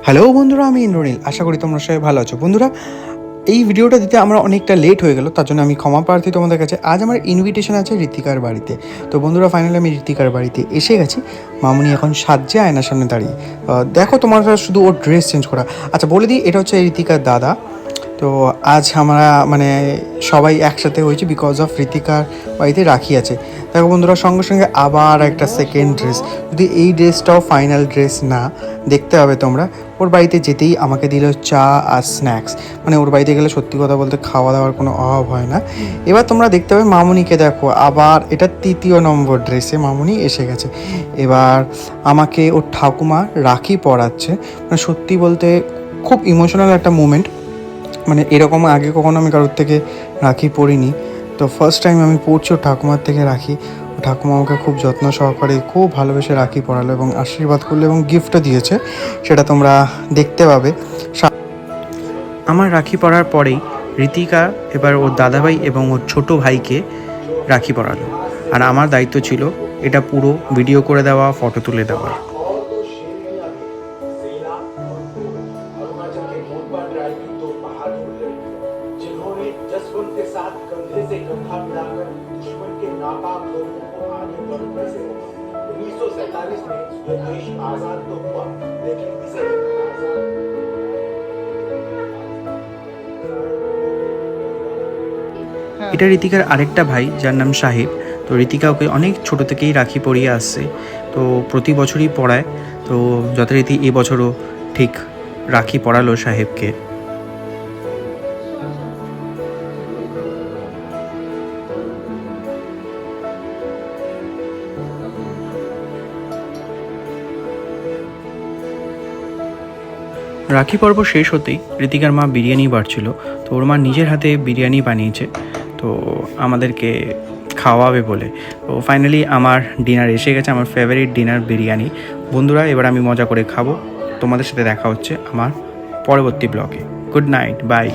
Hello বন্ধুরা, আমি ইন্দ্রনীল। আশা করি তোমরা সবাই ভালো আছো। বন্ধুরা, এই ভিডিওটা দিতে আমরা অনেকটা লেট হয়ে গেল, তার জন্য আমি ক্ষমা প্রার্থী তোমাদের কাছে। আজ আমার ইনভিটেশন আছে ঋতিকার বাড়িতে। তো বন্ধুরা, ফাইনালি আমি ঋতিকার বাড়িতে এসে গেছি। মামুনি এখন সাজছে আয়নার সামনে দাঁড়িয়ে। দেখো, তোমার শুধু ওর ড্রেস চেঞ্জ করা। আচ্ছা, বলে দিই, এটা হচ্ছে ঋতিকার দাদা। তো আজ আমরা সবাই একসাথে হয়েছি বিকজ অফ ঋতিকার বাড়িতে রাখি আছে। দেখো বন্ধুরা, সঙ্গে সঙ্গে আবার একটা সেকেন্ড ড্রেস। যদি এই ড্রেসটাও ফাইনাল ড্রেস না, দেখতে হবে তোমরা। ওর বাড়িতে যেতেই আমাকে দিল চা আর স্ন্যাক্স। ওর বাড়িতে গেলে সত্যি কথা বলতে খাওয়া দাওয়ার কোনো অভাব হয় না। এবার তোমরা দেখতে হবে মামুনিকে। দেখো, আবার এটা 3য় নম্বর ড্রেসে মামুনি এসে গেছে। এবার আমাকে ওর ঠাকুমা রাখি পরাচ্ছে। সত্যি বলতে খুব ইমোশনাল একটা মুমেন্ট। এরকম আগে কখনো আমি কারোর থেকে রাখি পরিনি। তো ফার্স্ট টাইম আমি পরছি ওর ঠাকুমার থেকে রাখি। ও ঠাকুমা আমাকে খুব যত্ন সহকারে খুব ভালোবেসে রাখি পরালো এবং আশীর্বাদ করলো এবং গিফটও দিয়েছে, সেটা তোমরা দেখতে পাবে। আমার রাখি পরার পরেই ঋতিকা এবার ওর দাদাভাই এবং ওর ছোট ভাইকে রাখি পরালো। আর আমার দায়িত্ব ছিল এটা পুরো ভিডিও করে দেওয়া, ফটো তুলে দেওয়া। जिन्होंने जसवंत के साथ कंधे से कंधा मिलाकर दुश्मन के नापाक लोगों को आगे बढ़ने से रोका। 1947 में ये देश आजाद तो हुआ, लेकिन इसे এটা ঋতিকার আরেকটা ভাই, যার নাম সাহেব। তো ঋতিকা ওকে অনেক ছোট থেকেই রাখি পরিয়ে আসছে, তো প্রতি বছরই পড়ায়। তো যথারীতি এবছরও ঠিক রাখি পরালো সাহেবকে। রাখি পর্ব শেষ হতেই ঋতিকার মা বিরিয়ানি বাড়ছিল। তো ওর মা নিজের হাতে বিরিয়ানি বানিয়েছে, তো আমাদেরকে খাওয়াবে বলে। তো ফাইনালি আমার ডিনার এসে গেছে, আমার ফেভারিট ডিনার বিরিয়ানি। বন্ধুরা, এবার আমি মজা করে খাবো। তোমাদের সাথে দেখা হচ্ছে আমার পরবর্তী ব্লগে। Good night, by.